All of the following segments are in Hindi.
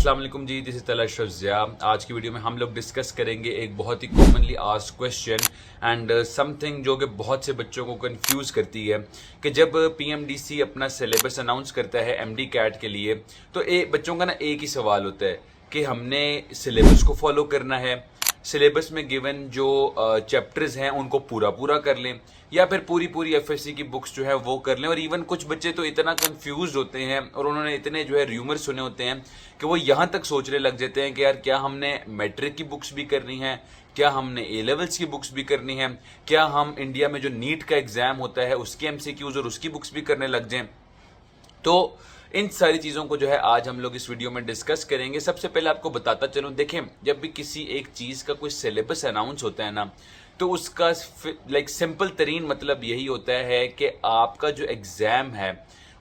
अस्सलाम वालेकुम जी, दिस इज तला अशरफ ज़िया। आज की वीडियो में हम लोग डिस्कस करेंगे एक बहुत ही commonly asked question and something जो कि बहुत से बच्चों को कंफ्यूज करती है कि जब पीएमडीसी अपना सिलेबस अनाउंस करता है एमडी कैट के लिए तो बच्चों का ना एक ही सवाल होता है कि हमने सिलेबस को फॉलो करना है, सिलेबस में गिवन जो चैप्टर्स हैं उनको पूरा पूरा कर लें या फिर पूरी एफएससी की बुक्स जो है वो कर लें। और इवन कुछ बच्चे तो इतना कंफ्यूज होते हैं और उन्होंने इतने जो है र्यूमर सुने होते हैं कि वो यहाँ तक सोचने लग जाते हैं कि यार क्या हमने मैट्रिक की बुक्स भी करनी है, क्या हमने ए लेवल्स की बुक्स भी करनी है, क्या हम इंडिया में जो नीट का एग्जाम होता है उसके एमसीक्यूज और उसकी बुक्स भी करने लग जाएं। तो इन सारी चीज़ों को जो है आज हम लोग इस वीडियो में डिस्कस करेंगे। सबसे पहले आपको बताता चलूं, देखें जब भी किसी एक चीज़ का कोई सिलेबस अनाउंस होता है ना तो उसका सिंपल तरीन मतलब यही होता है कि आपका जो एग्ज़ाम है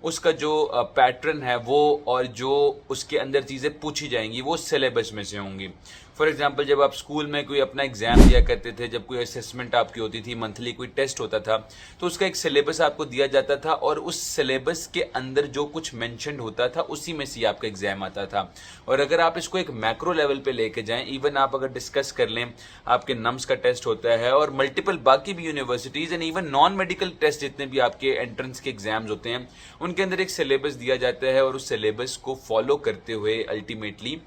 उसका जो पैटर्न है वो और जो उसके अंदर चीज़ें पूछी जाएंगी वो सिलेबस में से होंगी। फॉर एग्जांपल जब आप स्कूल में कोई अपना एग्जाम दिया करते थे, जब कोई असेसमेंट आपकी होती थी, मंथली कोई टेस्ट होता था तो उसका एक सिलेबस आपको दिया जाता था और उस सिलेबस के अंदर जो कुछ मेंशन्ड होता था उसी में से आपका एग्जाम आता था। और अगर आप इसको एक मैक्रो लेवल पे लेके जाएं, इवन आप अगर डिस्कस कर लें, आपके नम्स का टेस्ट होता है और मल्टीपल बाकी भी universities and even non medical test जितने भी आपके एंट्रेंस के एग्जाम्स होते हैं उनके अंदर एक सिलेबस दिया जाता है और उस सिलेबस को फॉलो करते हुए अल्टीमेटली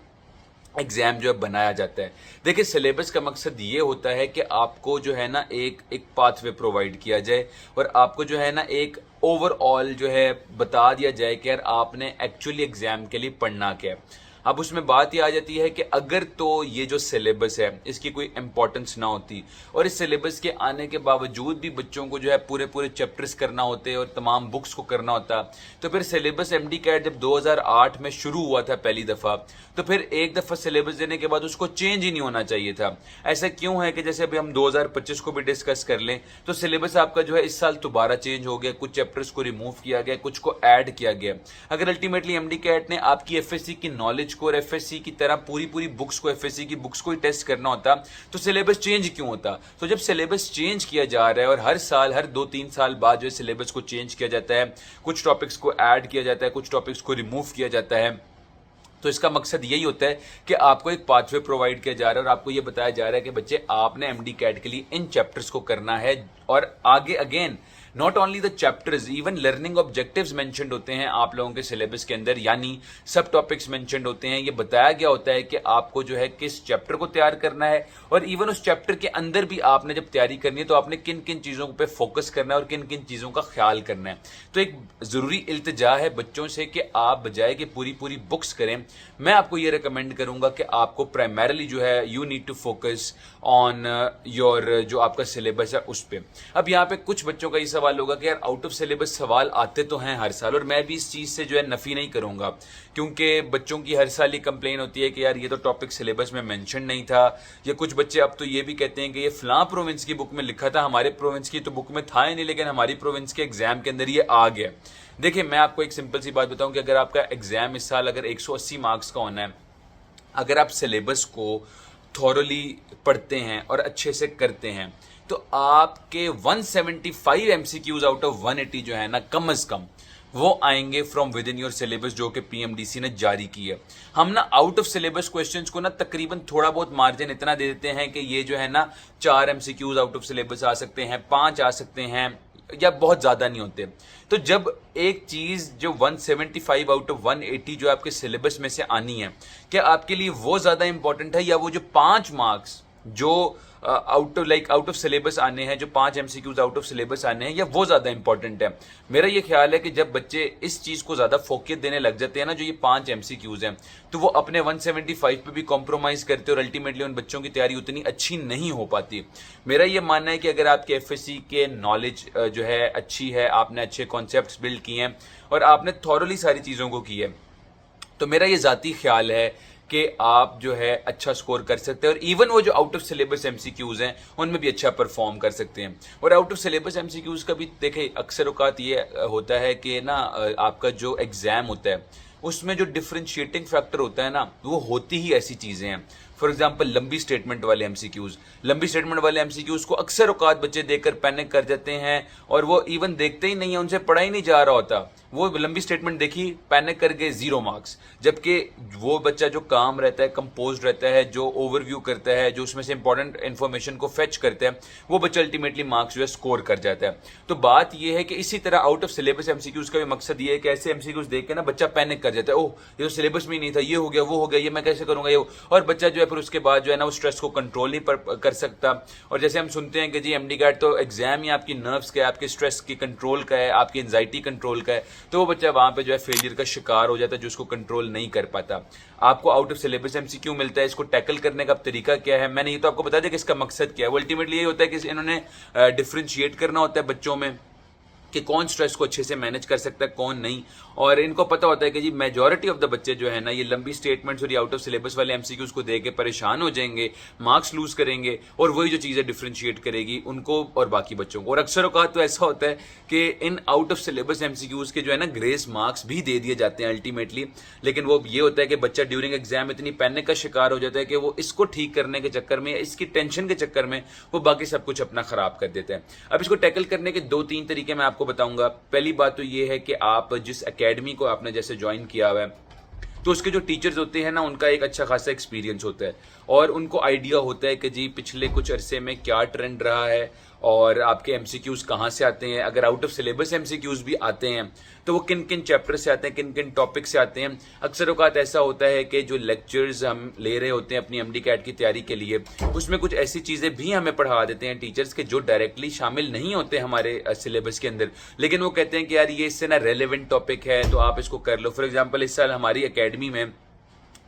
एग्जाम जो है बनाया जाता है। देखिए सिलेबस का मकसद ये होता है कि आपको जो है ना एक पाथवे प्रोवाइड किया जाए और आपको जो है ना एक ओवरऑल जो है बता दिया जाए कि यार आपने एक्चुअली एग्जाम के लिए पढ़ना क्या है। अब उसमें बात ये आ जाती है कि अगर तो ये जो सिलेबस है इसकी कोई इंपॉर्टेंस ना होती और इस सिलेबस के आने के बावजूद भी बच्चों को जो है पूरे चैप्टर्स करना होते और तमाम बुक्स को करना होता, तो फिर सिलेबस एमडी कैट जब 2008 में शुरू हुआ था पहली दफ़ा, तो फिर एक दफ़ा सिलेबस देने के बाद उसको चेंज ही नहीं होना चाहिए था। ऐसा क्यों है कि जैसे अभी हम 2025 को भी डिस्कस कर लें तो सिलेबस आपका जो है इस साल दोबारा चेंज हो गया, कुछ चैप्टर्स को रिमूव किया गया, कुछ को ऐड किया गया। अगर अल्टीमेटली एमडी कैट ने आपकी एफएससी की नॉलेज को और एफएससी की तरह पूरी बुक्स को, एफएससी की बुक्स को ही टेस्ट करना होता तो सिलेबस चेंज क्यों होता। तो जब सिलेबस चेंज किया जा रहा है और हर साल हर 2-3 साल बाद जो है सिलेबस को चेंज किया जाता है, कुछ टॉपिक्स को ऐड किया जाता है, कुछ टॉपिक्स को रिमूव किया जाता है, तो इसका मकसद यही होता है कि आपको एक पाथवे प्रोवाइड किया जा रहा है और आपको यह बताया जा रहा है कि बच्चे आपने एमडी कैट के लिए इन चैप्टर्स को करना है। और आगे again not only the chapters, even learning objectives mentioned होते हैं आप लोगों के सिलेबस के अंदर, यानी सब टॉपिक्स मेंशन्ड होते हैं। ये बताया गया होता है कि आपको जो है किस चैप्टर को तैयार करना है और इवन उस चैप्टर के अंदर भी आपने जब तैयारी करनी है तो आपने किन किन चीज़ों पे फोकस करना है और किन किन चीज़ों का ख्याल करना है। तो एक ज़रूरी इल्तिजा है बच्चों से कि आप बजाय कि पूरी बुक्स करें, मैं आपको ये रिकमेंड करूंगा कि आपको प्राइमरीली जो है you need to focus on your जो आपका सिलेबस है उस पर। अब यहाँ पे कुछ बच्चों का ये सवाल होगा कि यार आउट ऑफ सिलेबस सवाल आते तो हैं हर साल और मैं भी इस चीज़ से जो है नफ़ी नहीं करूंगा, क्योंकि बच्चों की हर साल ये कंप्लेन होती है कि यार ये तो टॉपिक सिलेबस में मेंशन नहीं था, या कुछ बच्चे अब तो ये भी कहते हैं कि ये फलां प्रोविंस की बुक में लिखा था, हमारे प्रोविंस की तो बुक में था ही नहीं, लेकिन हमारी प्रोविंस के एग्जाम के अंदर ये आ गया। देखिए मैं आपको एक सिंपल सी बात बताऊं कि अगर आपका एग्जाम इस साल अगर 180 मार्क्स का होना है, अगर आप सिलेबस को थॉरली पढ़ते हैं और अच्छे से करते हैं तो आपके 175 एमसीक्यूज आउट ऑफ 180 जो है ना कम से कम वो आएंगे from with in your syllabus जो कि पीएमडीसी ने जारी की है। हम ना आउट ऑफ सिलेबस क्वेश्चंस को ना तकरीबन थोड़ा बहुत मार्जिन इतना दे देते हैं कि ये जो है ना 4 एमसीक्यूज आउट ऑफ सिलेबस आ सकते हैं, 5 आ सकते हैं या बहुत ज्यादा नहीं होते। तो जब एक चीज जो 175 आउट ऑफ 180 जो आपके सिलेबस में से आनी है, क्या आपके लिए वो ज्यादा इंपॉर्टेंट है या वो जो 5 मार्क्स जो आउट ऑफ सिलेबस आने हैं, जो 5 एमसीक्यूज आउट ऑफ सिलेबस आने हैं, या वो ज्यादा इंपॉर्टेंट है। मेरा ये ख्याल है कि जब बच्चे इस चीज को ज्यादा फोकस देने लग जाते हैं ना, जो ये 5 एमसीक्यूज हैं, तो वो अपने 175 पे भी कॉम्प्रोमाइज करते हैं और अल्टीमेटली उन बच्चों की तैयारी उतनी अच्छी नहीं हो पाती। मेरा ये मानना है कि अगर आपके एफएससी के नॉलेज जो है अच्छी है, आपने अच्छे कॉन्सेप्ट बिल्ड किए हैं और आपने थॉरली सारी चीजों को की है, तो मेरा ये जाती ख्याल है कि आप जो है अच्छा स्कोर कर सकते हैं और इवन वो जो आउट ऑफ सिलेबस एमसीक्यूज हैं उनमें भी अच्छा परफॉर्म कर सकते हैं। और आउट ऑफ सिलेबस एमसीक्यूज का भी देखें अक्सर औकात ये होता है कि ना आपका जो एग्जाम होता है उसमें जो डिफरेंशिएटिंग फैक्टर होता है ना वो होती ही ऐसी चीजें हैं। फॉर एग्जाम्पल लंबी स्टेटमेंट वाले एमसीक्यूज, लंबी स्टेटमेंट वाले एमसीक्यूज को अक्सर औकात बच्चे देखकर पैनिक कर जाते हैं और वो इवन देखते ही नहीं है, उनसे पढ़ा ही नहीं जा रहा होता। वो लंबी स्टेटमेंट देखी, पैनिक करके 0 मार्क्स। जबकि वो बच्चा जो काम रहता है, कंपोज रहता है, जो ओवरव्यू करता है, जो उसमें से इंपॉर्टेंट इन्फॉर्मेशन को फेच करता है, वो बच्चा अल्टीमेटली मार्क्स जो है स्कोर कर जाता है। तो बात ये है कि इसी तरह आउट ऑफ सिलेबस एमसीक्यूज का भी मकसद ये है कि ऐसे एमसीक्यूज देख के ना बच्चा पैनिक कर जाता है, ओह ये तो सिलेबस में ही नहीं था, ये हो गया, वो हो गया, ये मैं कैसे करूंगा, ये। और बच्चा जो है फिर उसके बाद जो है ना वो स्ट्रेस को कंट्रोल नहीं कर सकता। और जैसे हम सुनते हैं कि जी एमडी कैट तो एग्जाम ही आपकी नर्व्स का है, आपके स्ट्रेस की कंट्रोल का है, आपकी एंजाइटी कंट्रोल का है, तो वो बच्चा वहां पे जो है फेलियर का शिकार हो जाता है, जो उसको कंट्रोल नहीं कर पाता। आपको आउट ऑफ सिलेबस एमसीक्यू मिलता है, इसको टैकल करने का तरीका क्या है, मैंने ये तो आपको बता दिया कि इसका मकसद क्या है। वो अल्टीमेटली ये होता है कि इन्होंने डिफरेंशिएट करना होता है बच्चों में कि कौन स्ट्रेस को अच्छे से मैनेज कर सकता है, कौन नहीं। और इनको पता होता है कि जी मेजॉरिटी ऑफ द बच्चे जो है ना ये लंबी स्टेटमेंट्स और ये आउट ऑफ सिलेबस वाले एमसीक्यूज को देख के परेशान हो जाएंगे, मार्क्स लूज करेंगे, और वही जो चीजें डिफरेंशिएट करेगी उनको और बाकी बच्चों को। और अक्सर औकात तो ऐसा होता है कि in out of syllabus MCQs के जो है ना ग्रेस मार्क्स भी दे दिए जाते हैं अल्टीमेटली, लेकिन वो ये होता है कि बच्चा ड्यूरिंग एग्जाम इतनी पैनिक का शिकार हो जाता है कि वो इसको ठीक करने के चक्कर में, इसकी टेंशन के चक्कर में वो बाकी सब कुछ अपना खराब कर देते हैं। अब इसको टैकल करने के 2-3 तरीके मैं आपको बताऊंगा। पहली बात तो ये है कि आप जिस एकेडमी को आपने जैसे ज्वाइन किया हुआ है, तो उसके जो टीचर्स होते हैं ना उनका एक अच्छा खासा एक्सपीरियंस होता है और उनको आइडिया होता है कि जी पिछले कुछ अरसे में क्या ट्रेंड रहा है और आपके एमसीक्यूज कहाँ से आते हैं। अगर आउट ऑफ सिलेबस एमसीक्यूज भी आते हैं तो वो किन किन चैप्टर से आते हैं, किन किन टॉपिक से आते हैं। अक्सर औकात ऐसा होता है कि जो लेक्चर्स हम ले रहे होते हैं अपनी एमडी कैट की तैयारी के लिए, उसमें कुछ ऐसी चीज़ें भी हमें पढ़ा देते हैं टीचर्स के जो डायरेक्टली शामिल नहीं होते हमारे सिलेबस के अंदर, लेकिन वो कहते हैं कि यार ये इससे ना रेलेवेंट टॉपिक है तो आप इसको कर लो। फॉर एग्जाम्पल इस साल हमारी अकेडमी में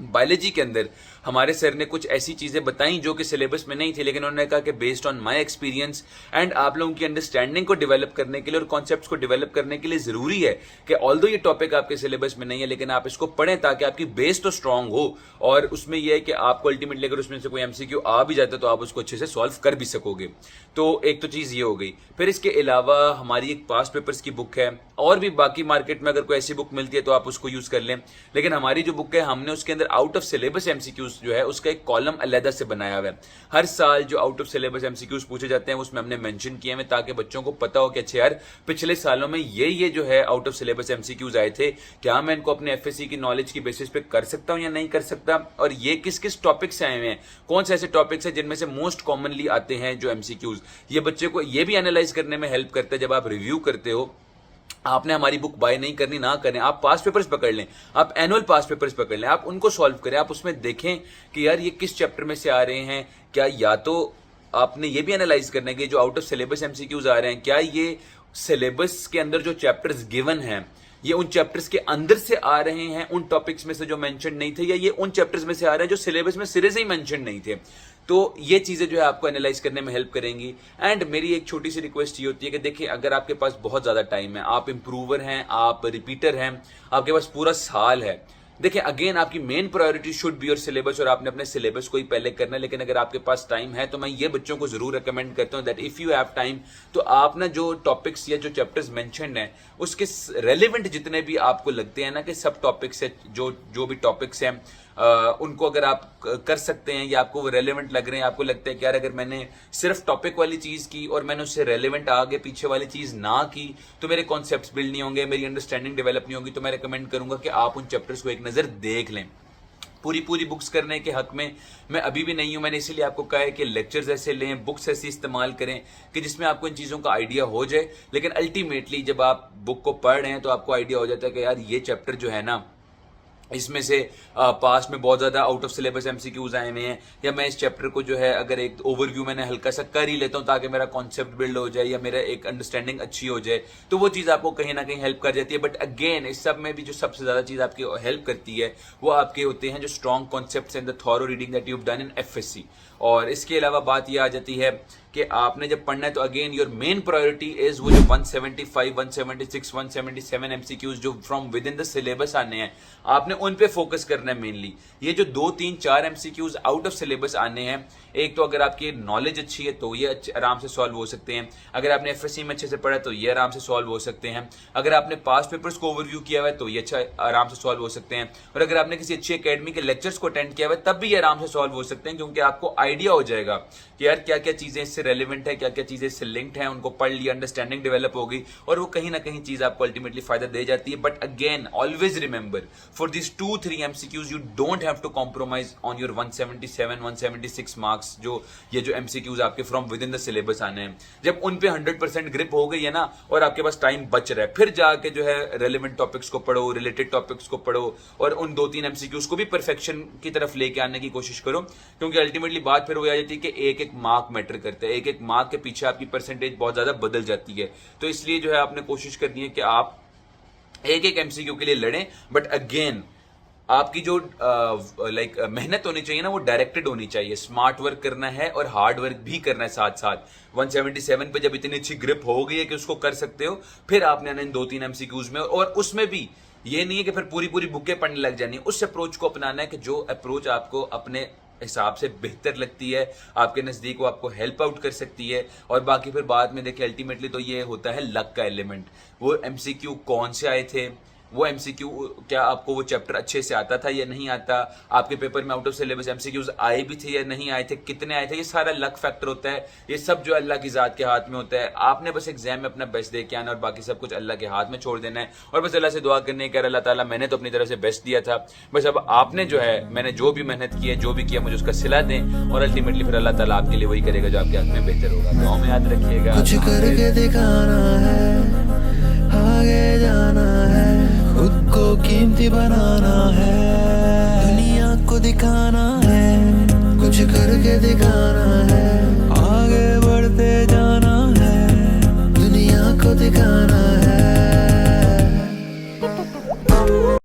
बायोलॉजी के अंदर हमारे सर ने कुछ ऐसी चीजें बताई जो कि सिलेबस में नहीं थी, लेकिन उन्होंने कहा कि based on my experience and आप लोगों की अंडरस्टैंडिंग को डेवलप करने के लिए और कॉन्सेप्ट्स को डेवलप करने के लिए जरूरी है कि ऑल्दो ये टॉपिक आपके सिलेबस में नहीं है लेकिन आप इसको पढ़ें ताकि आपकी बेस तो स्ट्रांग हो। और उसमें यह है कि आपको अल्टीमेटली अगर उसमें से कोई एमसीक्यू आ भी जाता है तो आप उसको अच्छे से सॉल्व कर भी सकोगे। तो एक तो चीज ये हो गई। फिर इसके अलावा हमारी एक पास्ट पेपर्स की बुक है, और भी बाकी मार्केट में अगर कोई ऐसी बुक मिलती है तो आप उसको यूज कर लें, लेकिन हमारी जो बुक है हमने उसके अंदर आउट ऑफ सिलेबस एमसीक्यूज जो है उसका एक कॉलम अलग से बनाया हुआ है। हर साल जो आउट ऑफ सिलेबस एमसीक्यूज पूछे जाते हैं उसमें हमने मेंशन किए हैं ताकि बच्चों को पता हो कि अच्छा यार पिछले सालों में ये जो है आउट ऑफ सिलेबस एमसीक्यूज आए थे, क्या मैं इनको अपने एफएससी की नॉलेज की बेसिस पे कर सकता हूं या नहीं कर सकता, और ये किस किस टॉपिक से आए हुए हैं, कौन से ऐसे टॉपिक्स हैं जिनमें से मोस्ट कॉमनली आते हैं जो एमसीक्यूज। ये बच्चे को ये भी एनालाइज करने में हेल्प करता है जब आप रिव्यू करते हो। आपने हमारी बुक बाय नहीं करनी ना करें, आप पास्ट पेपर्स पकड़ लें, आप एनुअल पास्ट पेपर्स पकड़ लें, आप उनको सॉल्व करें, आप उसमें देखें कि यार ये किस चैप्टर में से आ रहे हैं। क्या या तो आपने ये भी एनालाइज करना है कि जो आउट ऑफ सिलेबस एमसीक्यूज आ रहे हैं क्या ये सिलेबस के अंदर जो चैप्टर्स गिवन हैं ये उन चैप्टर्स के अंदर से आ रहे हैं, उन टॉपिक्स में से जो मेंशन नहीं थे, या ये उन चैप्टर्स में से आ रहे हैं जो सिलेबस में सिरे से ही मेंशन नहीं थे। तो ये चीजें जो है आपको एनालाइज करने में हेल्प करेंगी। एंड मेरी एक छोटी सी रिक्वेस्ट ये होती है कि देखिए अगर आपके पास बहुत ज्यादा टाइम है, आप इंप्रूवर हैं, आप रिपीटर हैं, आपके पास पूरा साल है, देखिए अगेन आपकी main priority should be your syllabus और आपने अपने सिलेबस को ही पहले करना है। लेकिन अगर आपके पास टाइम है तो मैं ये बच्चों को जरूर रिकमेंड करता हूँ that if you have time तो आप ना जो टॉपिक्स या जो चैप्टर्स मेंशन्ड हैं उसके रेलेवेंट जितने भी आपको लगते हैं ना कि सब टॉपिक्स है, जो भी टॉपिक्स हैं उनको अगर आप कर सकते हैं या आपको वो रेलेवेंट लग रहे हैं, आपको लगता है कि यार अगर मैंने सिर्फ टॉपिक वाली चीज की और मैंने उससे रेलेवेंट आगे पीछे वाली चीज ना की तो मेरे कॉन्सेप्ट्स बिल्ड नहीं होंगे, मेरी अंडरस्टैंडिंग डेवलप नहीं होगी, तो मैं रिकमेंड करूंगा कि आप उन चैप्टर्स को एक नजर देख लें। पूरी बुक्स करने के हक में मैं अभी भी नहीं हूं, मैंने इसीलिए आपको कहा है कि लेक्चर्स ऐसे लें, बुक्स ऐसी इस्तेमाल करें कि जिसमें आपको इन चीज़ों का आइडिया हो जाए। लेकिन अल्टीमेटली जब आप बुक को पढ़ रहे हैं तो आपको आइडिया हो जाता है कि यार ये चैप्टर जो है ना इसमें से पास्ट में बहुत ज्यादा आउट ऑफ सिलेबस एमसीक्यूज आए हुए हैं, या मैं इस चैप्टर को जो है अगर एक ओवरव्यू मैंने हल्का सा कर ही लेता हूं ताकि मेरा कॉन्सेप्ट बिल्ड हो जाए या मेरा एक अंडरस्टैंडिंग अच्छी हो जाए, तो वो चीज आपको कहीं ना कहीं हेल्प कर जाती है। बट अगेन इस सब में भी जो सबसे ज्यादा चीज आपकी हेल्प करती है वो आपके होते हैं जो strong concepts and the thorough reading that you have done in FSc. और इसके अलावा बात ये आ जाती है कि आपने जब पढ़ना है तो again your main priority is वो जो 175, 176, 177 एमसीक्यूज जो from within the syllabus आने हैं, आपने उन पे फोकस करना है मेनली। ये जो 2, 3, 4 एमसीक्यूज आउट ऑफ सिलेबस आने हैं, एक तो अगर आपकी नॉलेज अच्छी है तो ये आराम से सॉल्व हो सकते हैं, अगर आपने एफएससी में अच्छे से पढ़ा तो ये आराम से सॉल्व हो सकते हैं, अगर आपने पास्ट पेपर्स को ओवरव्यू किया हुआ है तो ये अच्छा आराम से सॉल्व हो सकते हैं, और अगर आपने किसी अच्छी एकेडमी के लेक्चर्स को अटेंड किया हुआ है तब भी ये आराम से सॉल्व हो सकते हैं, क्योंकि आपको आइडिया हो जाएगा कि यार क्या क्या चीजें इससे रेलिवेंट है, क्या क्या चीजें इससे लिंक्ड हैं, उनको पढ़ लिया, अंडरस्टैंडिंग डेवलप हो गई और वो कहीं ना कहीं चीज आपको अल्टीमेटली फायदा दे जाती है। But again always remember for this 2-3 MCQs you don't have to compromise on your 177, 176 marks जो ये जो एमसीक्यूज आपके from within the syllabus आने हैं। जब उन पे 100% ग्रिप हो गई है ना और आपके पास टाइम बच रहा है, फिर जाके जो है रेलिवेंट टॉपिक्स को पढ़ो, रिलेटेड टॉपिक्स को पढ़ो और उन 2-3 एमसीक्यूज को भी परफेक्शन की तरफ लेके आने की कोशिश करो, क्योंकि अल्टीमेटली बात फिर हो जाती है कि एक एक मार्क मैटर करता है, एक एक मार्क के पीछे आपकी परसेंटेज बहुत ज्यादा बदल जाती है। तो इसलिए जो है आपने कोशिश करनी है कि आप एक एक एमसीक्यू के लिए लड़ें, बट अगेन आपकी जो मेहनत होनी चाहिए ना वो डायरेक्टेड होनी चाहिए। स्मार्ट वर्क करना है और हार्ड वर्क भी करना है साथ साथ। 177 पे जब इतनी अच्छी ग्रिप हो गई है कि उसको कर सकते हो, फिर आपने आना इन 2-3 एमसीक्यूज में, और उसमें भी ये नहीं है कि फिर पूरी पूरी बुकें पढ़ने लग जानी है। उस अप्रोच को अपनाना है कि जो अप्रोच आपको अपने हिसाब से बेहतर लगती है, आपके नजदीक वो आपको हेल्प आउट कर सकती है। और बाकी फिर बाद में देखिए अल्टीमेटली तो ये होता है लक का एलिमेंट। वो एमसीक्यू कौन से आए थे, वो एमसीक्यू क्या आपको वो चैप्टर अच्छे से आता था या नहीं आता, आपके पेपर में आउट ऑफ सिलेबस एमसीक्यूज आए भी थे या नहीं आए थे, कितने आए थे, ये सारा लक फैक्टर होता है। ये सब जो अल्लाह की जात के हाथ में होता है। आपने बस एग्जाम में अपना बेस्ट दे के आना और बाकी सब कुछ अल्लाह के हाथ में छोड़ देना है और बस अल्लाह से दुआ करनी है कि अल्लाह ताला मैंने तो अपनी तरफ से बेस्ट दिया था, बस अब आपने जो है मैंने जो भी मेहनत की है, जो भी किया, मुझे उसका सिला दें और अल्टीमेटली फिर अल्लाह ताला आपके लिए वही करेगा जो आपके हाथ में बेहतर होगा। दुआ में याद रखिएगा। कुछ करके दिखाना है, आगे जाना है, खुद को कीमती बनाना है, दुनिया को दिखाना है, कुछ करके दिखाना